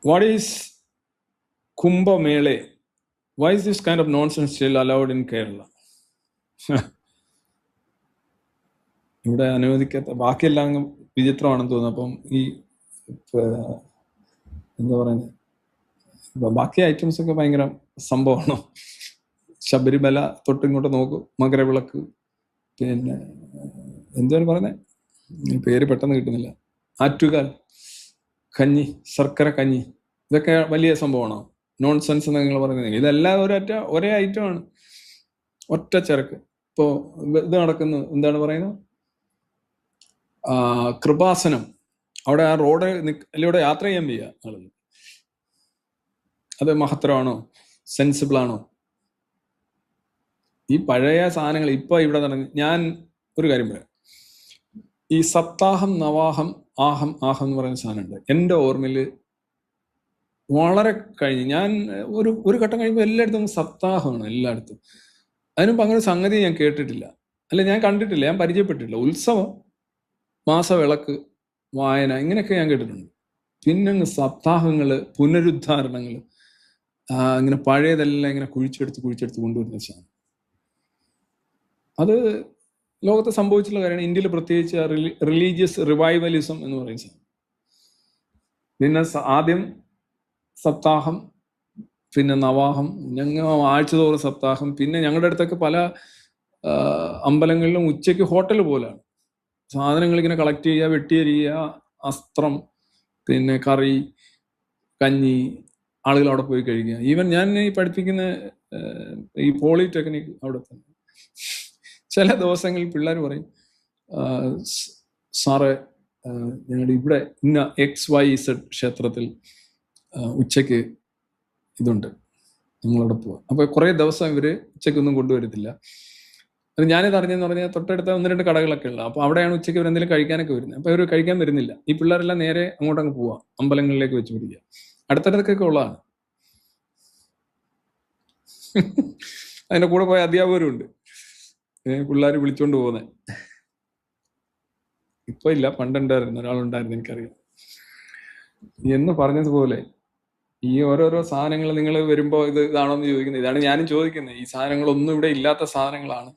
What is Kumbh Mele? Why is this kind of nonsense still allowed in Kerala? ഇവിടെ അനുവദിക്കാത്ത ബാക്കിയെല്ലാം അങ്ങ് വിചിത്രമാണെന്ന് തോന്നുന്നു. അപ്പം ഈ എന്താ പറയുന്നത്, ബാക്കി ഐറ്റംസ് ഒക്കെ ഭയങ്കര സംഭവമാണോ? ശബരിമല തൊട്ട് ഇങ്ങോട്ട് നോക്കൂ, മകരവിളക്ക്, പിന്നെ എന്താണ് പറയുന്നത്, പേര് പെട്ടെന്ന് കിട്ടുന്നില്ല, ആറ്റുകാൽ കഞ്ഞി, ശർക്കര കഞ്ഞി, ഇതൊക്കെ വലിയ സംഭവമാണോ? നോൺസെൻസ് എന്ന് നിങ്ങൾ പറയുന്നത്. ഇതെല്ലാം ഒരേ ഐറ്റമാണ്, ഒറ്റ ചരക്ക്. ഇപ്പോ ഇത് നടക്കുന്നു, എന്താണ് പറയുന്നത്, കൃപാസനം. അവിടെ ആ റോഡിലൂടെ യാത്ര ചെയ്യാൻ വയ്യ ആളുകൾ. അത് മഹത്തരമാണോ? സെൻസിബിൾ ആണോ? ഈ പഴയ സാധനങ്ങൾ ഇപ്പൊ ഇവിടെ നടന്ന്, ഞാൻ ഒരു കാര്യം പറയാം. ഈ സപ്താഹം, നവാഹം, ആഹം എന്ന് പറയുന്ന സാധനമുണ്ട്. എൻ്റെ ഓർമ്മയില് വളരെ കഴിഞ്ഞ് ഞാൻ ഒരു ഘട്ടം കഴിയുമ്പോൾ എല്ലായിടത്തും സപ്താഹമാണ്, എല്ലായിടത്തും. അതിനുമ്പ് അങ്ങനെ സംഗതി ഞാൻ കേട്ടിട്ടില്ല, അല്ല ഞാൻ കണ്ടിട്ടില്ല, ഞാൻ പരിചയപ്പെട്ടിട്ടില്ല. ഉത്സവം, മാസവിളക്ക്, വായന, ഇങ്ങനെയൊക്കെ ഞാൻ കേട്ടിട്ടുണ്ട്. പിന്നെ സപ്താഹങ്ങള്, പുനരുദ്ധാരണങ്ങള്, ഇങ്ങനെ പഴയതെല്ലാം ഇങ്ങനെ കുഴിച്ചെടുത്ത് കൊണ്ടുവരുന്ന സാധനം. അത് ലോകത്ത് സംഭവിച്ചിട്ടുള്ള കാര്യമാണ്. ഇന്ത്യയിൽ പ്രത്യേകിച്ച് റിലീജിയസ് റിവൈവലിസം എന്ന് പറയുന്ന സാധനം. പിന്നെ ആദ്യം സപ്താഹം, പിന്നെ നവാഹം, ആഴ്ചതോറും സപ്താഹം. പിന്നെ ഞങ്ങളുടെ അടുത്തൊക്കെ പല അമ്പലങ്ങളിലും ഉച്ചയ്ക്ക് ഹോട്ടൽ പോലെയാണ്. സാധനങ്ങൾ ഇങ്ങനെ കളക്ട് ചെയ്യുക, വെട്ടിയരിയുക, അസ്ത്രം, പിന്നെ കറി, കഞ്ഞി, ആളുകൾ അവിടെ പോയി കഴിക്കുക. ഈവൻ ഞാൻ ഈ പഠിപ്പിക്കുന്ന ഈ പോളിടെക്നിക് അവിടെ തന്നെ ചില ദിവസങ്ങളിൽ പിള്ളേർ പറയും, സാറ് ഞങ്ങളുടെ ഇവിടെ ഇന്ന XYZ ക്ഷേത്രത്തിൽ ഉച്ചയ്ക്ക് ഇതുണ്ട്, നിങ്ങളവിടെ പോവാം. അപ്പൊ കുറെ ദിവസം ഇവര് ഉച്ചയ്ക്കൊന്നും കൊണ്ടുവരത്തില്ല. അത് ഞാനിത് അറിഞ്ഞെന്ന് പറഞ്ഞാൽ തൊട്ടടുത്ത 1-2 കടകളൊക്കെ ഉള്ള, അപ്പൊ അവിടെയാണ് ഉച്ചയ്ക്ക് ഇവർ എന്തെങ്കിലും കഴിക്കാനൊക്കെ വരുന്നത്. അപ്പൊ ഇവർ കഴിക്കാൻ വരുന്നില്ല. ഈ പിള്ളേരെല്ലാം നേരെ അങ്ങോട്ടങ്ങ് പോവാം, അമ്പലങ്ങളിലേക്ക് വെച്ച് പിടിക്കുക. അടുത്തടുത്തൊക്കെ ഉള്ളതാണ്. അതിന്റെ കൂടെ പോയ അധ്യാപകരും ഉണ്ട്, പിള്ളേർ വിളിച്ചോണ്ട് പോകുന്നത്. ഇപ്പൊ ഇല്ല, പണ്ടുണ്ടായിരുന്നു, ഒരാളുണ്ടായിരുന്നു, എനിക്കറിയാം. എന്ന് പറഞ്ഞതുപോലെ ഈ ഓരോരോ സാധനങ്ങൾ നിങ്ങൾ വരുമ്പോൾ ഇതാണോ എന്ന് ചോദിക്കുന്നത്. ഇതാണ് ഞാനും ചോദിക്കുന്നത്. ഈ സാധനങ്ങളൊന്നും ഇവിടെ ഇല്ലാത്ത സാധനങ്ങളാണ്.